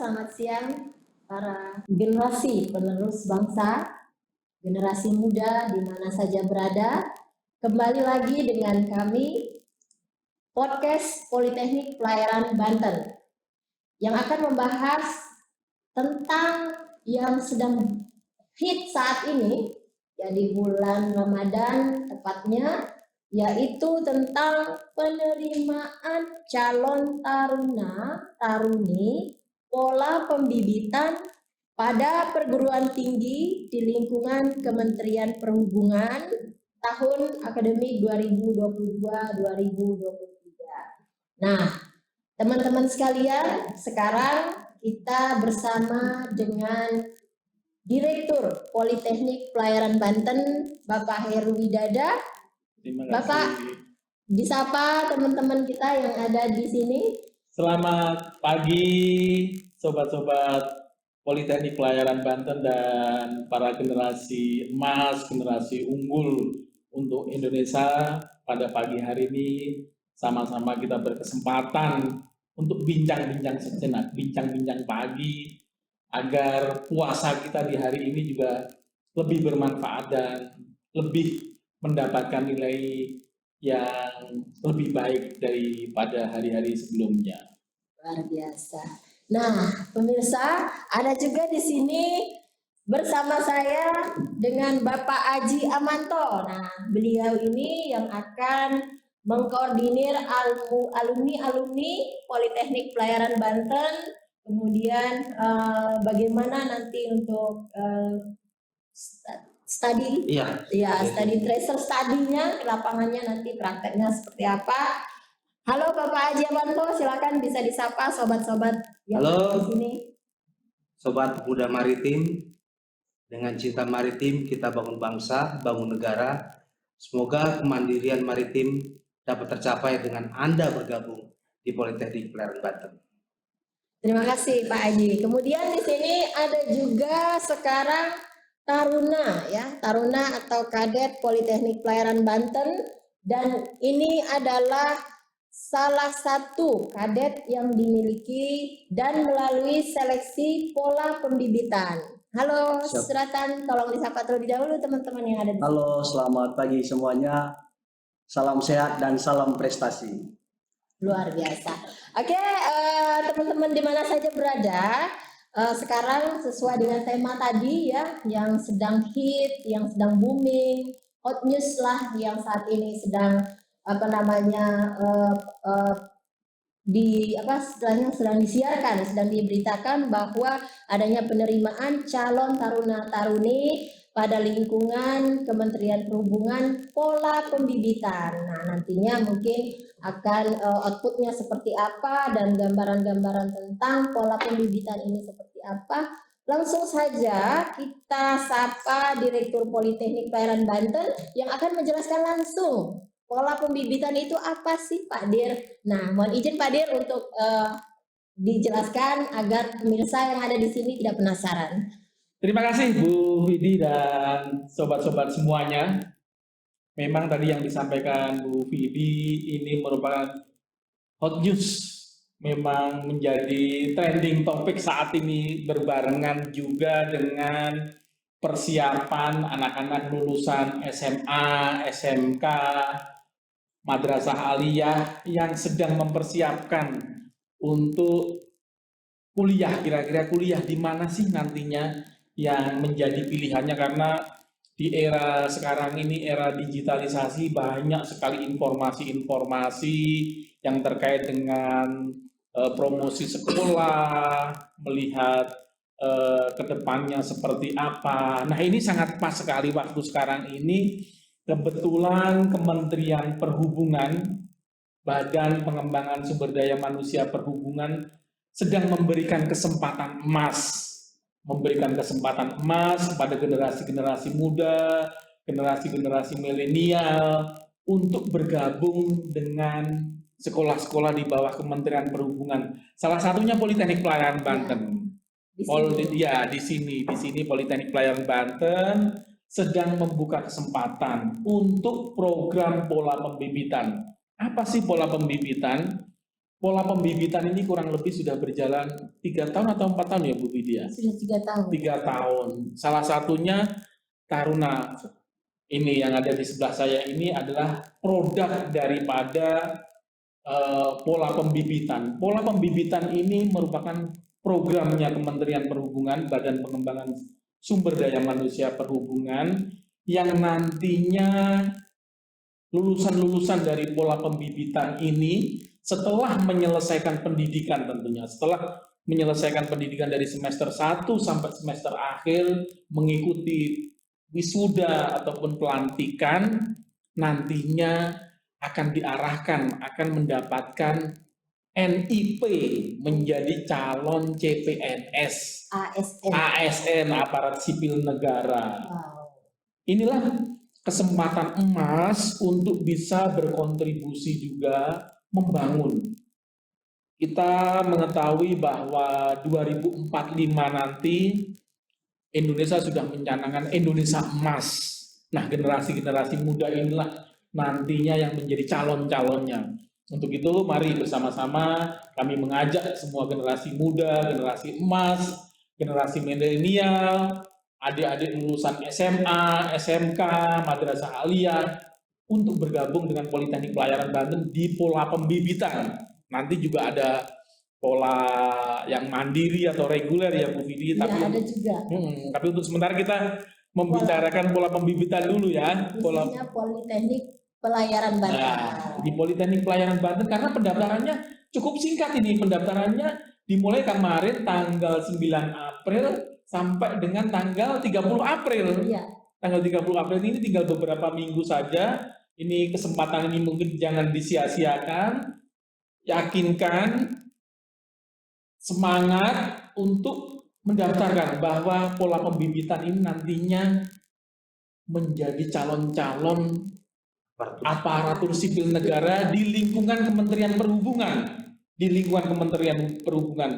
selamat siang para generasi penerus bangsa, generasi muda di mana saja berada. Kembali lagi dengan kami, Podcast Politeknik Pelayaran Banten, yang akan membahas tentang yang sedang hit saat ini, ya di bulan Ramadan tepatnya, yaitu tentang penerimaan calon taruni pola pembibitan pada perguruan tinggi di lingkungan Kementerian Perhubungan tahun akademik 2022-2023. Nah, teman-teman sekalian, sekarang kita bersama dengan Direktur Politeknik Pelayaran Banten, Bapak Heru Widada. Bapak, disapa teman-teman kita yang ada di sini. Selamat pagi, sobat-sobat Politeknik Pelayaran Banten dan para generasi emas, generasi unggul untuk Indonesia. Pada pagi hari ini, sama-sama kita berkesempatan untuk bincang-bincang sejenak, bincang-bincang pagi, agar puasa kita di hari ini juga lebih bermanfaat dan lebih mendapatkan nilai yang lebih baik daripada hari-hari sebelumnya. Luar biasa. Nah, pemirsa, ada juga di sini bersama saya dengan Bapak Aji Amanto. Nah, beliau ini yang akan mengkoordinir alumni Politeknik Pelayaran Banten, kemudian bagaimana nanti untuk study tracer studinya, lapangannya nanti prakteknya seperti apa. Halo Bapak Aji Amanto, silakan bisa disapa sobat-sobat yang ada di sini. Sobat Muda Maritim, dengan cinta maritim kita bangun bangsa, bangun negara. Semoga kemandirian maritim dapat tercapai dengan Anda bergabung di Politeknik Pelayaran Banten. Terima kasih Pak Aji. Kemudian di sini ada juga sekarang Taruna atau Kadet Politeknik Pelayaran Banten, dan ini adalah salah satu kadet yang dimiliki dan melalui seleksi pola pembibitan. Halo Suratan, tolong disapa terlebih dahulu teman-teman yang ada di sini. Halo, selamat pagi semuanya. Salam sehat dan salam prestasi. Luar biasa. Oke, teman-teman di mana saja berada, sekarang sesuai dengan tema tadi ya, yang sedang hit, yang sedang booming, hot news lah yang saat ini sedang sedang disiarkan, sedang diberitakan bahwa adanya penerimaan calon taruna-taruni pada lingkungan Kementerian Perhubungan pola pembibitan. Nah, nantinya mungkin akan outputnya seperti apa dan gambaran-gambaran tentang pola pembibitan ini seperti apa. Langsung saja kita sapa Direktur Politeknik Pelayaran Banten yang akan menjelaskan langsung pola pembibitan itu apa sih Pak Dir? Nah, mohon izin Pak Dir untuk dijelaskan agar pemirsa yang ada di sini tidak penasaran. Terima kasih Bu Widi dan sobat-sobat semuanya. Memang tadi yang disampaikan Bu Widi ini merupakan hot news. Memang menjadi trending topik saat ini berbarengan juga dengan persiapan anak-anak lulusan SMA, SMK, Madrasah Aliyah yang sedang mempersiapkan untuk kuliah. Kira-kira kuliah di mana sih nantinya yang menjadi pilihannya, karena di era sekarang ini, era digitalisasi, banyak sekali informasi-informasi yang terkait dengan promosi sekolah, melihat kedepannya seperti apa. Nah, ini sangat pas sekali waktu sekarang ini. Kebetulan Kementerian Perhubungan, Badan Pengembangan Sumber Daya Manusia Perhubungan sedang memberikan kesempatan emas kepada generasi-generasi muda, generasi-generasi milenial untuk bergabung dengan sekolah-sekolah di bawah Kementerian Perhubungan. Salah satunya Politeknik Pelayaran Banten. Di sini Politeknik Pelayaran Banten sedang membuka kesempatan untuk program pola pembibitan. Apa sih pola pembibitan? pola pembibitan ini kurang lebih sudah berjalan 3 tahun atau 4 tahun ya Bu Widya? Sudah 3 tahun. 3 tahun. Salah satunya Taruna. Ini yang ada di sebelah saya ini adalah produk daripada pola pembibitan. Pola pembibitan ini merupakan programnya Kementerian Perhubungan, Badan Pengembangan Sumber Daya Manusia Perhubungan, yang nantinya lulusan-lulusan dari pola pembibitan ini setelah menyelesaikan pendidikan tentunya, setelah menyelesaikan pendidikan dari semester 1 sampai semester akhir, mengikuti wisuda ataupun pelantikan, nantinya akan diarahkan, akan mendapatkan NIP menjadi calon CPNS, ASN. ASN, aparat sipil negara. Wow. Inilah kesempatan emas untuk bisa berkontribusi juga membangun. Kita mengetahui bahwa 2045 nanti Indonesia sudah mencanangkan Indonesia emas. Nah, generasi-generasi muda inilah nantinya yang menjadi calon-calonnya. Untuk itu, mari bersama-sama kami mengajak semua generasi muda, generasi emas, generasi milenial, adik-adik lulusan SMA, SMK, Madrasah Aliyah, untuk bergabung dengan Politeknik Pelayaran Banten di pola pembibitan. Nanti juga ada pola yang mandiri atau reguler ya Bu Vidi, Ya, tapi ada juga. tapi untuk sementara kita membicarakan pola pembibitan dulu ya. Khususnya Politeknik Pelayaran Banten. Nah, di Politeknik Pelayaran Banten karena pendaftarannya cukup singkat ini. Pendaftarannya dimulai kemarin tanggal 9 April sampai dengan tanggal 30 April. Iya. Tanggal 30 April ini tinggal beberapa minggu saja. Ini kesempatan ini mungkin jangan disia-siakan. Yakinkan, semangat untuk mendaftarkan bahwa pola pembibitan ini nantinya menjadi calon-calon aparatur sipil negara di lingkungan Kementerian Perhubungan. Di lingkungan Kementerian Perhubungan.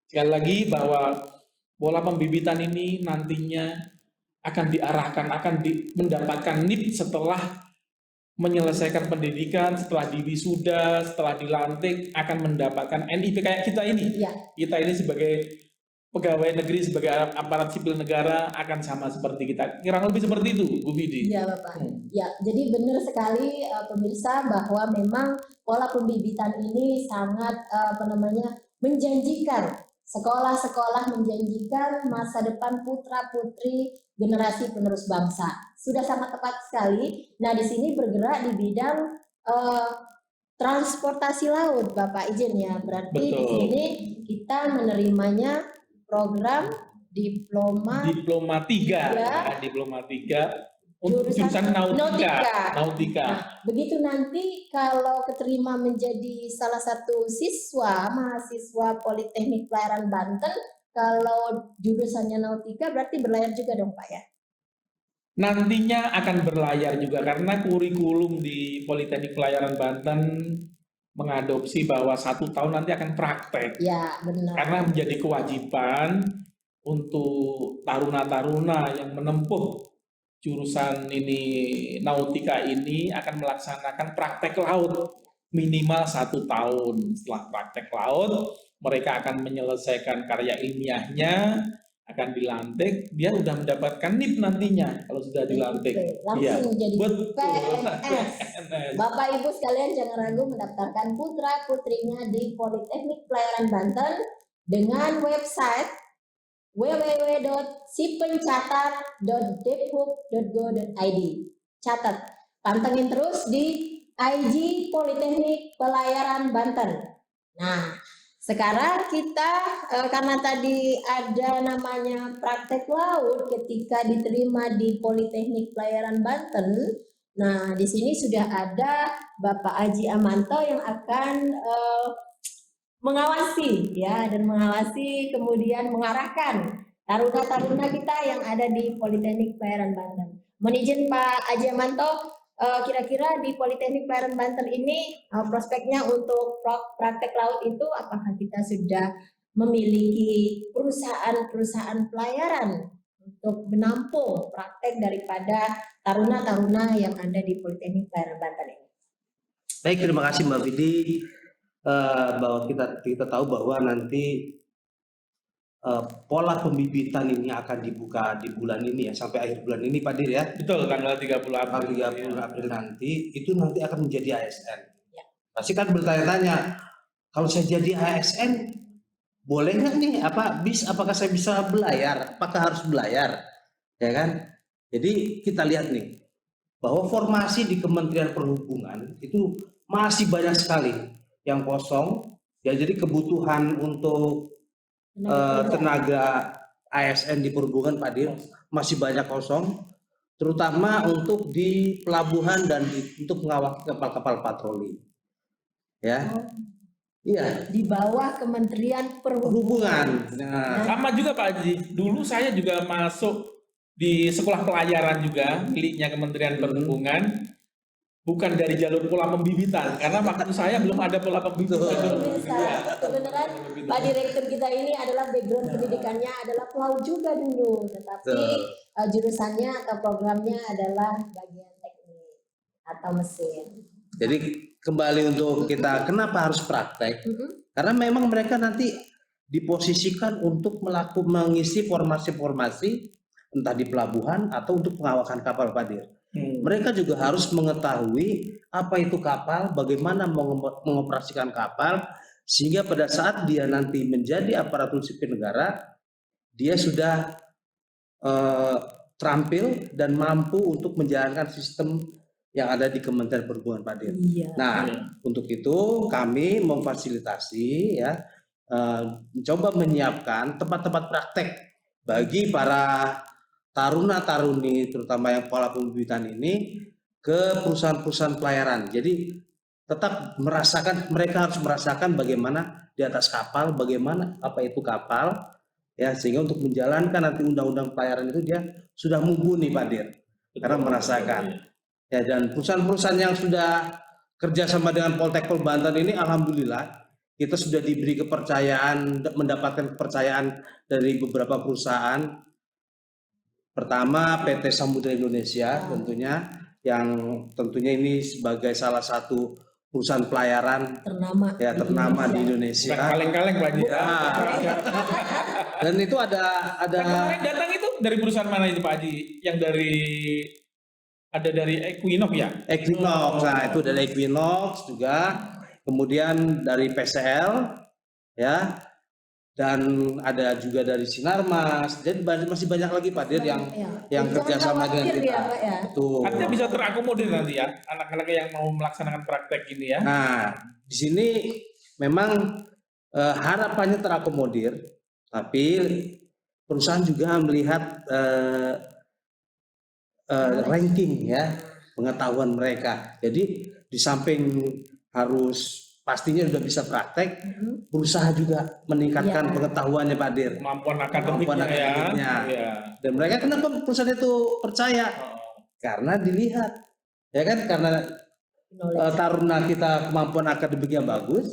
Sekali lagi bahwa pola pembibitan ini nantinya akan diarahkan, mendapatkan NIP setelah menyelesaikan pendidikan, setelah diwisuda, setelah dilantik, akan mendapatkan NIP kayak kita ini. Iya. Kita ini sebagai pegawai negeri, sebagai aparat sipil negara akan sama seperti kita. Kurang lebih seperti itu, Bu Vidi. Iya, Bapak. Ya, jadi benar sekali pemirsa bahwa memang pola pembibitan ini sangat menjanjikan. Sekolah-sekolah menjanjikan masa depan putra-putri generasi penerus bangsa. Sudah sangat tepat sekali. Nah, di sini bergerak di bidang transportasi laut, Bapak izin ya. Berarti Betul. di sini kita menerimanya program diploma 3, Ya. diploma 3 untuk Jurusan jurusan nautika. Nah, begitu nanti kalau keterima menjadi salah satu mahasiswa Politeknik Pelayaran Banten, kalau jurusannya nautika berarti berlayar juga dong Pak ya? Nantinya akan berlayar juga karena kurikulum di Politeknik Pelayaran Banten mengadopsi bahwa 1 tahun nanti akan praktek. Ya, benar. Karena menjadi kewajiban untuk taruna-taruna yang menempuh jurusan ini nautika ini akan melaksanakan praktek laut minimal 1 tahun. Setelah praktek laut, mereka akan menyelesaikan karya ilmiahnya, akan dilantik, dia sudah mendapatkan NIP nantinya kalau sudah dilantik. Langsung jadi Betul. PNS. Bapak Ibu sekalian jangan ragu mendaftarkan putra putrinya di Politeknik Pelayaran Banten dengan website www.sipencatat.depok.go.id. Catat, pantengin terus di IG Politeknik Pelayaran Banten. Nah, sekarang kita karena tadi ada namanya praktek laut ketika diterima di Politeknik Pelayaran Banten. Nah, di sini sudah ada Bapak Aji Amanto yang akan mengawasi ya, dan mengawasi kemudian mengarahkan taruna-taruna kita yang ada di Politeknik Pelayaran Banten. Mohon izin Pak Aji Amanto, kira-kira di Politeknik Pelayaran Banten ini prospeknya untuk praktek laut itu apakah kita sudah memiliki perusahaan-perusahaan pelayaran untuk menampung praktek daripada taruna-taruna yang ada di Politeknik Pelayaran Banten ini? Baik, terima kasih Mbak Vidi. bahwa kita tahu bahwa nanti pola pembibitan ini akan dibuka di bulan ini ya, sampai akhir bulan ini Pak Dir ya. Betul, tanggal 30 April. 30 April nanti itu nanti akan menjadi ASN. Ya. Pasti kan bertanya-tanya, kalau saya jadi ASN boleh nggak nih apakah saya bisa belayar? Apakah harus belayar? Ya kan? Jadi kita lihat nih bahwa formasi di Kementerian Perhubungan itu masih banyak sekali yang kosong. Ya, jadi kebutuhan untuk tenaga ASN di perhubungan Pak Dir masih banyak kosong, terutama untuk di pelabuhan dan untuk mengawaki kapal-kapal patroli. Ya, iya. Di bawah Kementerian Perhubungan. Nah, Sama juga Pak Haji, dulu saya juga masuk di sekolah pelayaran juga miliknya Kementerian Perhubungan, bukan dari jalur pola pembibitan, karena waktu saya belum ada pola pembibitan. kebenaran Pak Direktur kita ini adalah background pendidikannya adalah pelaut juga dulu, tetapi jurusannya atau programnya adalah bagian teknik atau mesin. Jadi kembali untuk kita kenapa harus praktek? Karena memang mereka nanti diposisikan untuk mengisi formasi-formasi entah di pelabuhan atau untuk pengawakan kapal Pak Dir. Mereka juga harus mengetahui apa itu kapal, bagaimana mengoperasikan kapal, sehingga pada saat dia nanti menjadi aparatur sipil negara, dia sudah terampil dan mampu untuk menjalankan sistem yang ada di Kementerian Perhubungan Pak Dir. Iya. Nah, untuk itu kami memfasilitasi ya, mencoba menyiapkan tempat-tempat praktek bagi para taruna-taruni terutama yang pola pembibitan ini ke perusahaan-perusahaan pelayaran. Jadi tetap mereka harus merasakan bagaimana di atas kapal, bagaimana apa itu kapal ya, sehingga untuk menjalankan nanti undang-undang pelayaran itu dia sudah mumpuni Pak Dir. Karena merasakan. Ya, dan perusahaan-perusahaan yang sudah kerjasama dengan Poltekkol Banten ini alhamdulillah kita sudah diberi kepercayaan, mendapatkan kepercayaan dari beberapa perusahaan. Pertama PT Samudra Indonesia tentunya, yang tentunya ini sebagai salah satu perusahaan pelayaran ternama di Indonesia. Kaleng-kaleng Pak Haji. Dan itu ada kemarin datang itu dari perusahaan mana itu Pak Haji? Yang dari Equinox ya? Equinox, nah itu dari Equinox juga, kemudian dari PCL ya, dan ada juga dari Sinarmas. Jadi masih banyak lagi Pak Dir yang kerjasama dengan kita. Betul. Artinya bisa terakomodir nanti ya anak-anak yang mau melaksanakan praktek ini ya. Nah, di sini memang harapannya terakomodir, tapi perusahaan juga melihat ranking ya, pengetahuan mereka. Jadi di samping harus pastinya sudah bisa praktek, berusaha juga meningkatkan pengetahuannya Pak Dir. Kemampuan akademiknya. Ya. Dan mereka kenapa perusahaan itu percaya? Karena dilihat, ya kan, karena taruna kita kemampuan akademiknya bagus,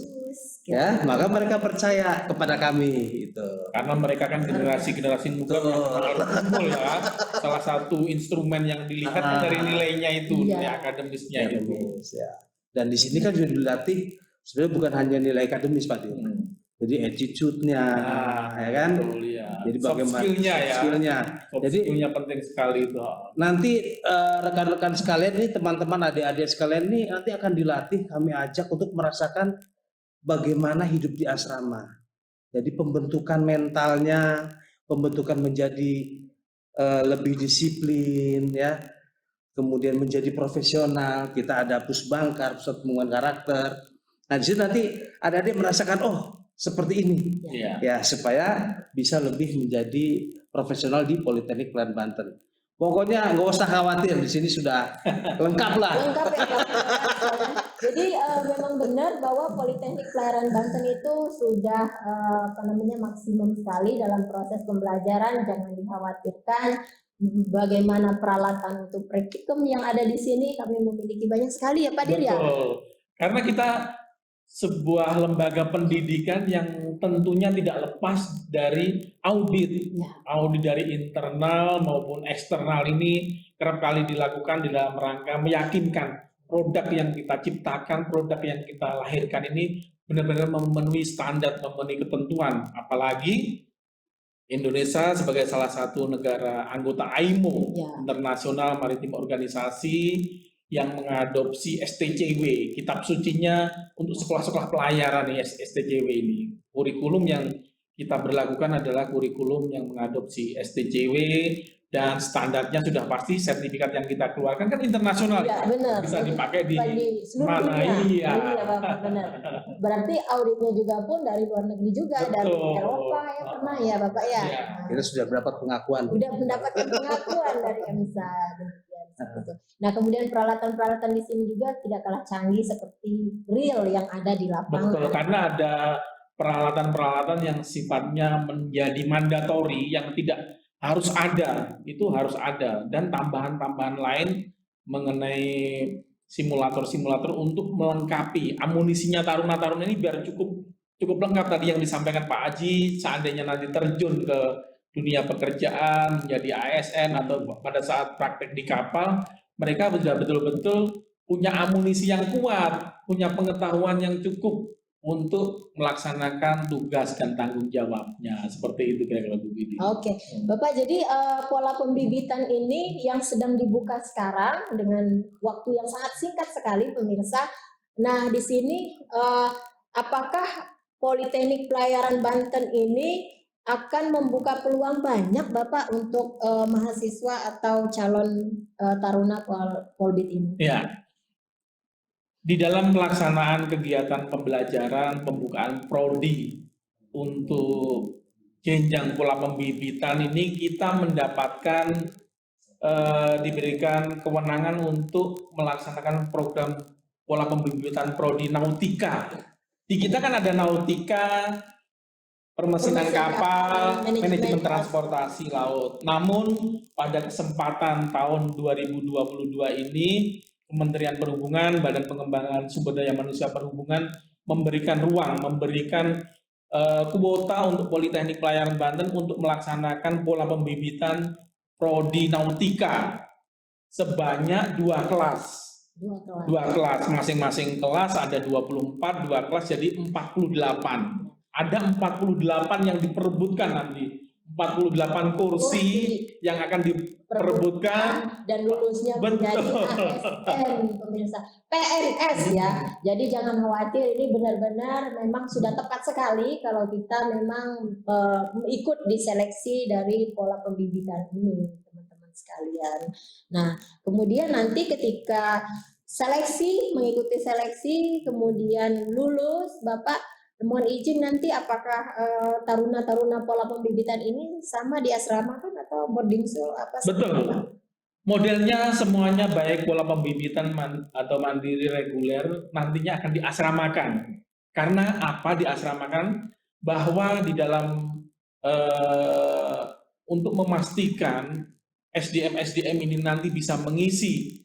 ya, maka mereka percaya kepada kami itu. Karena mereka kan generasi muda yang ya. Salah satu instrumen yang dilihat dari nilainya itu, nilai akademisnya itu. Ya. Dan di sini kan juga dilatih sebenarnya bukan hanya nilai akademis Pak Dir. Jadi attitude-nya, ya kan? Betul, ya. Jadi bagaimana skillnya. Jadi skillnya penting sekali itu. Nanti rekan-rekan sekalian ini, teman-teman adik-adik sekalian ini nanti akan dilatih, kami ajak untuk merasakan bagaimana hidup di asrama. Jadi pembentukan mentalnya, pembentukan menjadi lebih disiplin, ya. Kemudian menjadi profesional. Kita ada pusbangkar, pusat pengembangan karakter. Nah, di sini nanti adik-adik merasakan seperti ini, ya, supaya bisa lebih menjadi profesional di Politeknik Pelayaran Banten. Pokoknya nggak usah khawatir, di sini sudah lengkap lah. Lengkap ya. Jadi memang benar bahwa Politeknik Pelayaran Banten itu sudah maksimum sekali dalam proses pembelajaran. Jangan dikhawatirkan. Bagaimana peralatan untuk praktikum yang ada di sini kami memiliki banyak sekali ya Pak Dir ya. Karena kita sebuah lembaga pendidikan yang tentunya tidak lepas dari audit. Audit dari internal maupun eksternal ini kerap kali dilakukan di dalam rangka meyakinkan produk yang kita ciptakan, produk yang kita lahirkan ini benar-benar memenuhi standar, memenuhi ketentuan. Apalagi Indonesia sebagai salah satu negara anggota AIMO, Ya. International Maritime Organisasi, yang mengadopsi STCW, kitab sucinya untuk sekolah-sekolah pelayaran nih, STCW ini. Kurikulum yang kita berlakukan adalah kurikulum yang mengadopsi STCW, dan standarnya sudah pasti, sertifikat yang kita keluarkan kan internasional, Ya, benar. bisa dipakai di seluruh mana. dunia. Iya. Iya, Bapak, benar. Berarti auditnya juga pun dari luar negeri juga, dari Betul. Eropa ya pernah ya Bapak ya. Iya. Kita sudah mendapat pengakuan. Udah mendapatkan pengakuan dari EMSA. Nah, kemudian peralatan-peralatan di sini juga tidak kalah canggih seperti real yang ada di lapangan. Betul, karena ada peralatan-peralatan yang sifatnya menjadi mandatori, yang tidak harus ada, itu harus ada, dan tambahan-tambahan lain mengenai simulator-simulator untuk melengkapi amunisinya taruna-taruna ini biar cukup lengkap. Tadi yang disampaikan Pak Aji, seandainya nanti terjun ke dunia pekerjaan menjadi ASN atau pada saat praktek di kapal, mereka sudah betul-betul punya amunisi yang kuat, punya pengetahuan yang cukup untuk melaksanakan tugas dan tanggung jawabnya. Seperti itu kira-kira Bu Widi. Oke, Bapak, jadi pola pembibitan ini yang sedang dibuka sekarang dengan waktu yang sangat singkat sekali pemirsa. Nah, di sini apakah Politeknik Pelayaran Banten ini akan membuka peluang banyak Bapak untuk mahasiswa atau calon taruna Polbit ini? Ya. Di dalam pelaksanaan kegiatan pembelajaran pembukaan prodi untuk jenjang pola pembibitan ini, kita mendapatkan diberikan kewenangan untuk melaksanakan program pola pembibitan prodi nautika. Di kita kan ada nautika, permesinan kapal, manajemen transportasi laut. Namun pada kesempatan tahun 2022 ini, Kementerian Perhubungan, Badan Pengembangan Sumber Daya Manusia Perhubungan memberikan ruang, memberikan kuota untuk Politeknik Pelayaran Banten untuk melaksanakan pola pembibitan prodi nautika sebanyak 2 kelas. 2 kelas, masing-masing kelas ada 24, 2 kelas jadi 48. Ada 48 yang diperebutkan nanti. 48 kursi yang akan diperebutkan dan lulusnya menjadi ASN, pemirsa. PNS ya. Jadi jangan khawatir, ini benar-benar memang sudah tepat sekali kalau kita memang ikut di seleksi dari pola pembibitan ini, teman-teman sekalian. Nah, kemudian nanti ketika mengikuti seleksi, kemudian lulus, Bapak mohon izin nanti apakah taruna-taruna pola pembibitan ini sama di asrama kan atau boarding school apa? Betul. Modelnya semuanya baik pola pembibitan atau mandiri reguler nantinya akan diasramakan. Karena apa diasramakan? Bahwa di dalam untuk memastikan SDM ini nanti bisa mengisi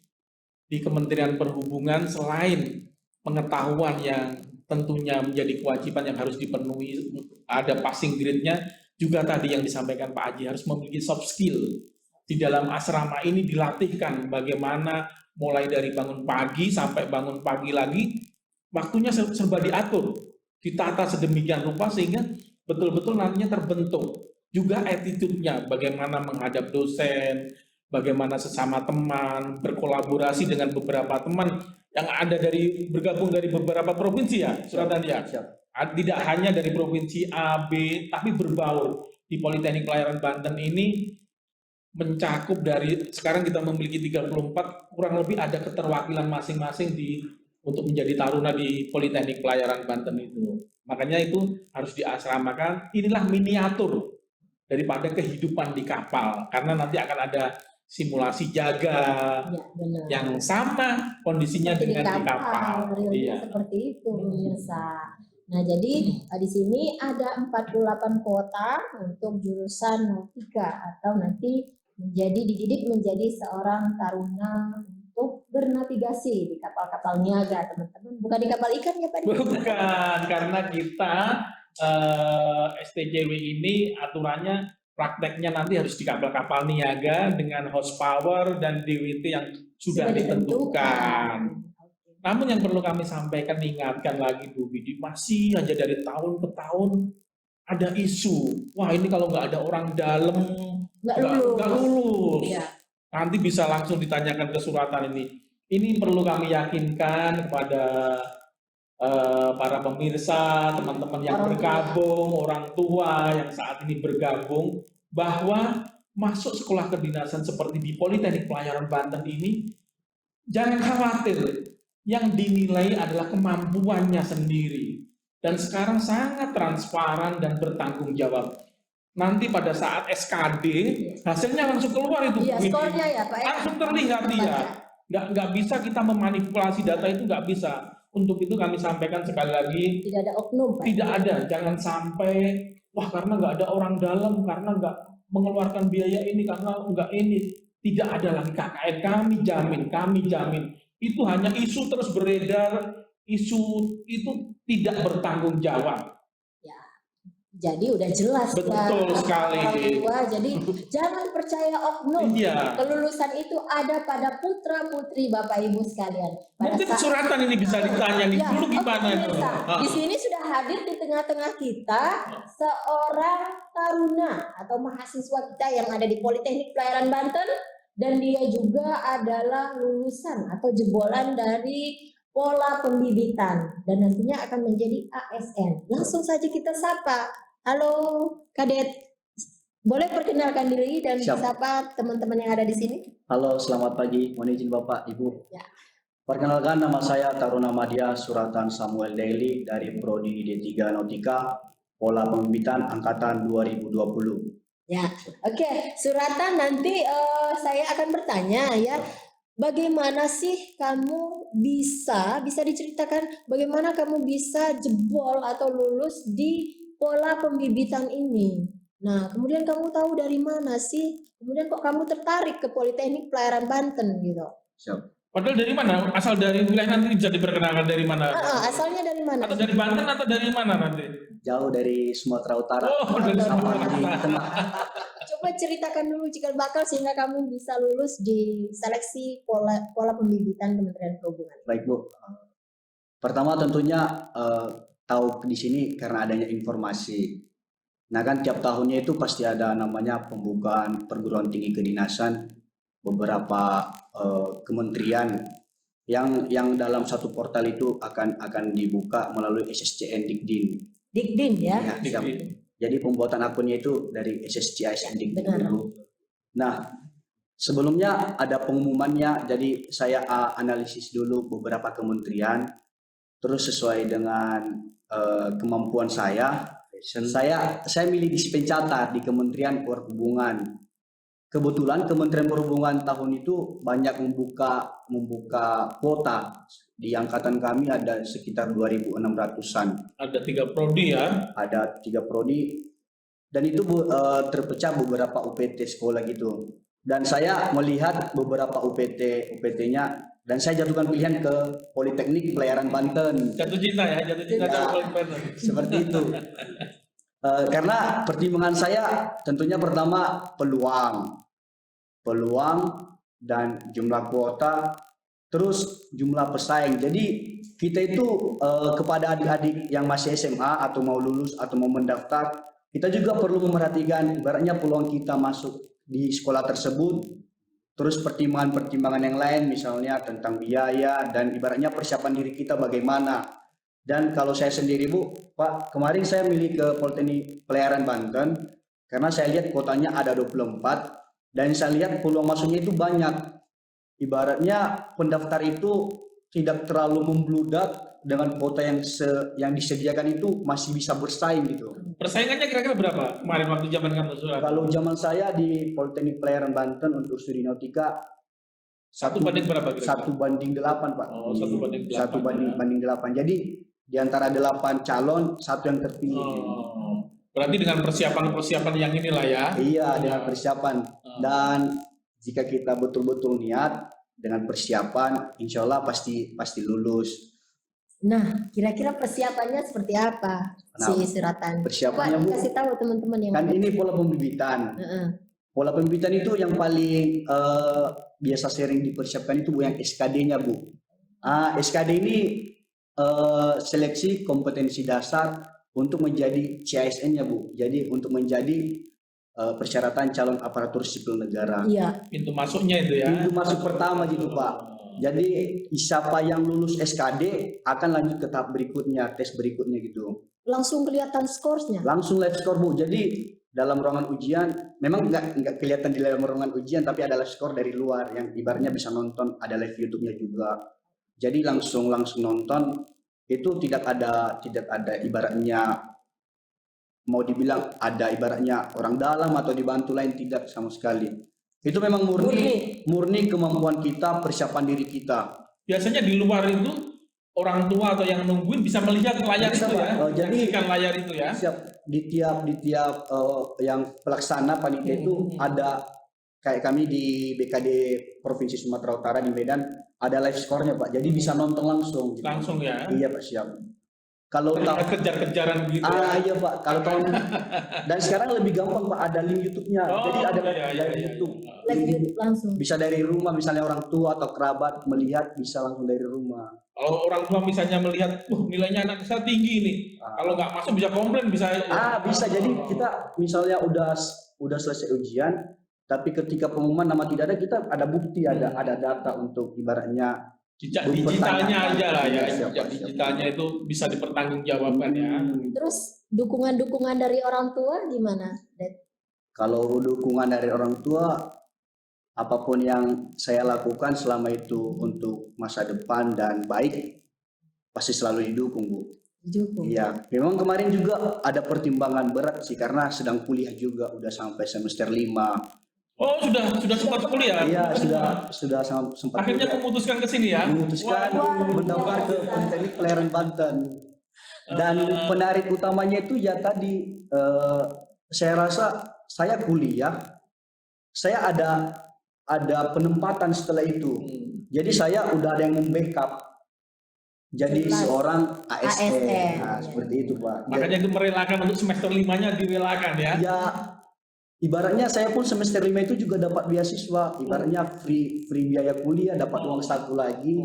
di Kementerian Perhubungan, selain pengetahuan yang tentunya menjadi kewajiban yang harus dipenuhi, ada passing grade-nya, juga tadi yang disampaikan Pak Haji harus memiliki soft skill. Di dalam asrama ini dilatihkan bagaimana mulai dari bangun pagi sampai bangun pagi lagi, waktunya serba diatur, ditata sedemikian rupa sehingga betul-betul nantinya terbentuk. Juga attitude-nya, bagaimana menghadap dosen, bagaimana sesama teman, berkolaborasi dengan beberapa teman yang ada bergabung dari beberapa provinsi ya, Suratan ya. Tidak hanya dari provinsi A, B, tapi berbaur. Di Politeknik Pelayaran Banten ini mencakup dari, sekarang kita memiliki 34, kurang lebih ada keterwakilan masing-masing untuk menjadi taruna di Politeknik Pelayaran Banten itu. Makanya itu harus diasramakan. Inilah miniatur daripada kehidupan di kapal, karena nanti akan ada simulasi jaga ya, yang sama kondisinya seperti dengan di kapal. Iya. Seperti itu pemirsa. Nah, jadi di sini ada 48 kuota untuk jurusan nautika atau nanti dididik menjadi seorang taruna untuk bernavigasi di kapal-kapal niaga, teman-teman. Bukan di kapal ikan ya Pak? Bukan, karena kita STCW ini aturannya prakteknya nanti harus di kapal-kapal niaga dengan horsepower dan DWT yang sudah ditentukan. Namun yang perlu kami sampaikan, ingatkan lagi Bu Bidi, masih aja dari tahun ke tahun ada isu. Wah, ini kalau nggak ada orang dalam Nggak nggak lulus. lulus. Iya. Nanti bisa langsung ditanyakan ke suratan ini. Ini perlu kami yakinkan kepada para pemirsa, teman-teman yang Orang tua. bergabung, orang tua yang saat ini bergabung, bahwa masuk sekolah kedinasan seperti di Politeknik Pelayaran Banten ini, jangan khawatir, yang dinilai adalah kemampuannya sendiri. Dan sekarang sangat transparan dan bertanggung jawab. Nanti pada saat SKD, hasilnya langsung keluar itu. Iya, Bu Widi. skornya ya Pak ya. Langsung terlihat dia. Nggak bisa kita memanipulasi data itu, nggak bisa. Untuk itu kami sampaikan sekali lagi, Tidak ada oknum Pak. tidak ada. Jangan sampai, wah karena nggak ada orang dalam, karena nggak mengeluarkan biaya ini, karena nggak ini. Tidak ada lagi KKN, kami jamin. Itu hanya isu terus beredar, isu itu tidak bertanggung jawab. Jadi udah jelas Betul sekali. orang tua. Jadi jangan percaya oknum. Iya. Kelulusan itu ada pada putra putri Bapak Ibu sekalian. Pada Mungkin suratan ini bisa ditanya nih, Ya, dulu oke, gimana itu? pemirsa. Di sini sudah hadir di tengah-tengah kita seorang taruna atau mahasiswa kita yang ada di Politeknik Pelayaran Banten, dan dia juga adalah lulusan atau jebolan dari pola pembibitan dan nantinya akan menjadi ASN. Langsung saja kita sapa. Halo, Kadet. Boleh perkenalkan diri dan Siap. sapa teman-teman yang ada di sini? Halo, selamat pagi. Mohon izin Bapak, Ibu. Ya. Perkenalkan, nama saya Taruna Madya Suratan Samuel Daily dari Prodi D3 Nautika, Pola Pembibitan Angkatan 2020. Ya, oke. Suratan, nanti saya akan bertanya ya. Bagaimana sih kamu bisa diceritakan bagaimana kamu bisa jebol atau lulus di pola pembibitan ini? Nah, kemudian kamu tahu dari mana sih? Kemudian kok kamu tertarik ke Politeknik Pelayaran Banten gitu? Siap. Padahal dari mana? Asal dari wilayah nanti bisa diperkenalkan dari mana? Asalnya dari mana? Atau dari Banten atau dari mana nanti? Jauh dari Sumatera Utara. Oh, dari Sama Sumatera di Utara. tengah. Coba ceritakan dulu cikal bakal sehingga kamu bisa lulus di seleksi pola pembibitan Kementerian Perhubungan. Baik Bu. Pertama tentunya tahu di sini karena adanya informasi. Nah kan tiap tahunnya itu pasti ada namanya pembukaan perguruan tinggi kedinasan, beberapa kementerian yang dalam satu portal itu akan dibuka melalui SSCN Dikdin. Dikdin ya. Ya, siap. Jadi pembuatan akunnya itu dari SSCN Dikdin Benar. dulu. Nah, sebelumnya ada pengumumannya, jadi saya analisis dulu beberapa kementerian, terus sesuai dengan kemampuan saya milih di pencatat di Kementerian Perhubungan. Kebetulan Kementerian Perhubungan tahun itu banyak membuka kuota. Di angkatan kami ada sekitar 2.600-an. Ada 3 prodi ya. Ada 3 prodi dan itu terpecah beberapa UPT sekolah gitu. Dan saya melihat beberapa UPT-nya dan saya jatuhkan pilihan ke Politeknik Pelayaran Banten. Jatuh cinta ya, jatuh cinta Ya. sama Banten. Seperti itu. Karena pertimbangan saya tentunya pertama peluang dan jumlah kuota, terus jumlah pesaing. Jadi kita itu kepada adik-adik yang masih SMA atau mau lulus atau mau mendaftar, kita juga perlu memerhatikan ibaratnya peluang kita masuk di sekolah tersebut, terus pertimbangan-pertimbangan yang lain misalnya tentang biaya dan ibaratnya persiapan diri kita bagaimana. Dan kalau saya sendiri Bu, Pak, kemarin saya milih ke Politeknik Pelayaran Banten karena saya lihat kuotanya ada 24 dan saya lihat peluang masuknya itu banyak. Ibaratnya pendaftar itu tidak terlalu membludak dengan kuota yang disediakan itu masih bisa bersaing gitu. Persaingannya kira-kira berapa kemarin waktu zaman kamu surat? Kalau zaman saya di Politeknik Pelayaran Banten untuk studi nautika 1 banding berapa kira-kira? 1:8 Pak. Oh, 1:8. 1:8. Jadi di antara 8 calon 1 yang terpilih. Oh, berarti dengan persiapan yang inilah ya. Iya, dengan persiapan. Dan jika kita betul-betul niat dengan persiapan, insya Allah pasti lulus. Nah, kira-kira persiapannya seperti apa si Suratan? Persiapannya Coba Bu, kasih tahu teman-teman yang kan ada. ini pola pembibitan. Heeh. Pola pembibitan itu yang paling biasa sering dipersiapkan itu Bu yang SKD-nya Bu. SKD ini seleksi kompetensi dasar untuk menjadi CASN-nya, Bu. Jadi untuk menjadi persyaratan calon aparatur sipil negara. Iya. Pintu masuknya itu ya. Pintu masuk pertama gitu, Pak. Jadi siapa yang lulus SKD akan lanjut ke tahap berikutnya, tes berikutnya gitu. Langsung kelihatan skornya. Langsung live score, Bu. Jadi dalam ruangan ujian memang nggak kelihatan di dalam ruangan ujian, tapi ada live score dari luar yang ibaratnya bisa nonton, ada live YouTube-nya juga. Jadi langsung nonton, itu tidak ada ibaratnya mau dibilang ada ibaratnya orang dalam atau dibantu lain, tidak sama sekali. Itu memang murni kemampuan kita, persiapan diri kita. Biasanya di luar itu orang tua atau yang nungguin bisa melihat layar Bisa, itu Pak. ya. Jadi Menyaksikan layar itu ya. di tiap yang pelaksana panitia itu ada, kayak kami di BKD Provinsi Sumatera Utara di Medan ada live score-nya, Pak. Jadi bisa nonton langsung. Gitu. Langsung ya. Iya, Pak, siap. Kalau Kejar-kejaran gitu ya. iya, Pak. Kalau tahun dan sekarang lebih gampang, Pak, ada link YouTube-nya. Oh, Jadi ada iya, dari iya, YouTube. iya. Live YouTube langsung. Bisa dari rumah, misalnya orang tua atau kerabat melihat, bisa langsung dari rumah. Kalau orang tua misalnya melihat, nilainya anak saya tinggi nih. Kalau nggak masuk bisa komplain, bisa. Bisa. Jadi kita misalnya udah selesai ujian, tapi ketika pengumuman nama tidak ada, kita ada bukti, ada data untuk ibaratnya Jejak digitalnya aja lah ya. Siap, Jejak siap. digitalnya itu bisa dipertanggungjawabkan ya. Terus dukungan dari orang tua gimana, Det? Kalau dukungan dari orang tua, apapun yang saya lakukan selama itu untuk masa depan dan baik, pasti selalu didukung, Bu. Dukung. Iya, memang kemarin juga ada pertimbangan berat sih, karena sedang kuliah juga, udah sampai semester 5. Oh, sudah sempat kuliah. Iya, sudah sempat Akhirnya kuliah. memutuskan ke sini ya. Memutuskan Wah, mendaftar ke biasa. Politeknik Pelayaran Banten. Dan penarik utamanya itu ya tadi, saya rasa saya kuliah, saya ada penempatan setelah itu. Jadi saya udah ada yang membackup. Jadi Jelas. seorang ASN. ASN. Nah, seperti itu, Pak. Makanya itu merelakan untuk semester 5-nya direlakan ya. Ya, ibaratnya saya pun semester 5 itu juga dapat beasiswa, ibaratnya free biaya kuliah, dapat uang saku lagi.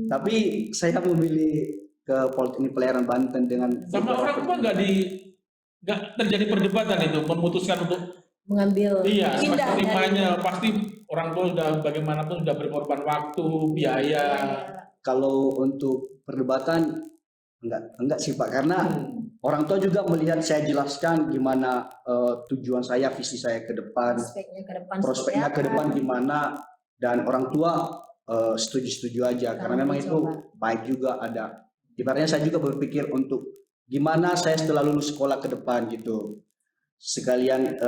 Tapi saya memilih ke Politeknik Pelayaran Banten dengan Sama orang tua nggak terjadi perdebatan itu memutuskan untuk Mengambil semester pindah dari 5-nya pasti orang tua sudah bagaimanapun sudah berkorban waktu, biaya. Kalau untuk perdebatan enggak sih, Pak, karena orang tua juga melihat saya jelaskan gimana tujuan saya, visi saya ke depan, prospeknya ke depan gimana, dan orang tua setuju aja karena memang itu baik juga. Ada ibaratnya saya juga berpikir untuk gimana saya setelah lulus sekolah ke depan gitu, sekalian